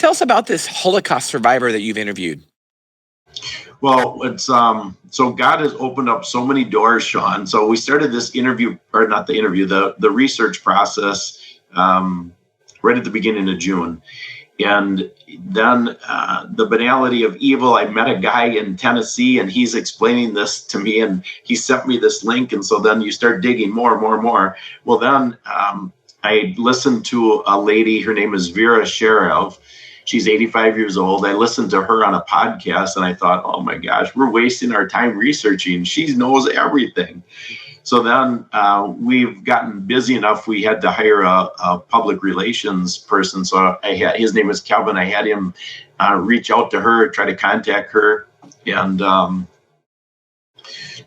tell us about this Holocaust survivor that you've interviewed. Well, it's so God has opened up so many doors, Shawn. So we started this interview, or not the interview, the research process right at the beginning of June. And then the banality of evil, I met a guy in Tennessee and he's explaining this to me and he sent me this link. And so then you start digging more and more and more. Well, then I listened to a lady, her name is Vera Sharav. She's 85 years old. I listened to her on a podcast and I thought, oh my gosh, we're wasting our time researching. She knows everything. So then we've gotten busy enough. We had to hire a public relations person. So his name is Kevin. I had him reach out to her, try to contact her. And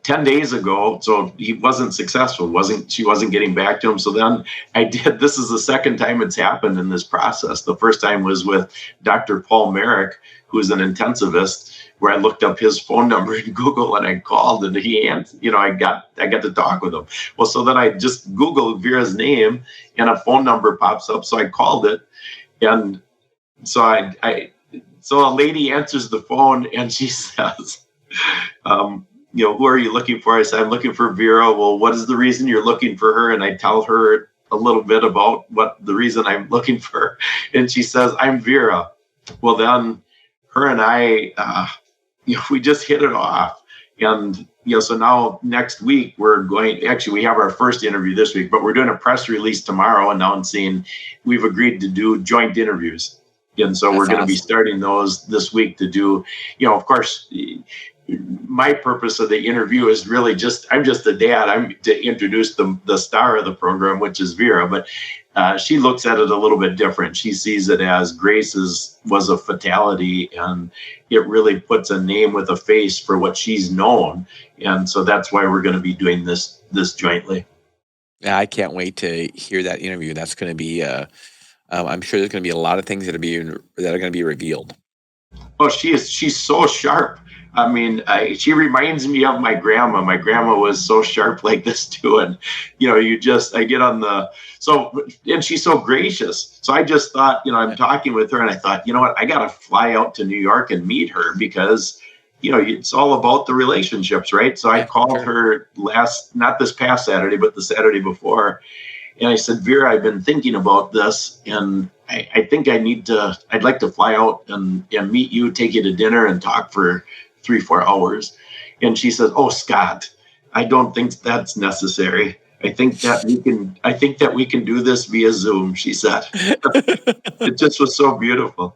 10 days ago, so he wasn't successful. She wasn't getting back to him. So then this is the second time it's happened in this process. The first time was with Dr. Paul Merrick, who's an intensivist, where I looked up his phone number in Google and I called and he answered, I got to talk with him. Well, so then I just Googled Vera's name and a phone number pops up. So I called it. And so so a lady answers the phone and she says, who are you looking for? I said, I'm looking for Vera. Well, what is the reason you're looking for her? And I tell her a little bit about what the reason I'm looking for her. And she says, I'm Vera. Well, then her and I, we just hit it off. And, so now next week we have our first interview this week, but we're doing a press release tomorrow announcing we've agreed to do joint interviews. And so we're going to be starting those this week to do, of course, my purpose of the interview is really I'm just a dad. I'm to introduce the star of the program, which is Vera, but she looks at it a little bit different. She sees it as Grace was a fatality, and it really puts a name with a face for what she's known. And so that's why we're going to be doing this jointly. Yeah, I can't wait to hear that interview. That's going to be, I'm sure there's going to be a lot of things that are going to be revealed. Oh, she's so sharp. I mean, she reminds me of my grandma. My grandma was so sharp like this too. And, I get on and she's so gracious. So I just thought, I'm talking with her and I thought, you know what, I got to fly out to New York and meet her because, it's all about the relationships, right? So I called her not this past Saturday, but the Saturday before. And I said, Vera, I've been thinking about this and I think I'd like to fly out and meet you, take you to dinner and talk for 3-4 hours. And she says, oh, Scott, I don't think that's necessary. I think that we can do this via Zoom, she said. It just was so beautiful.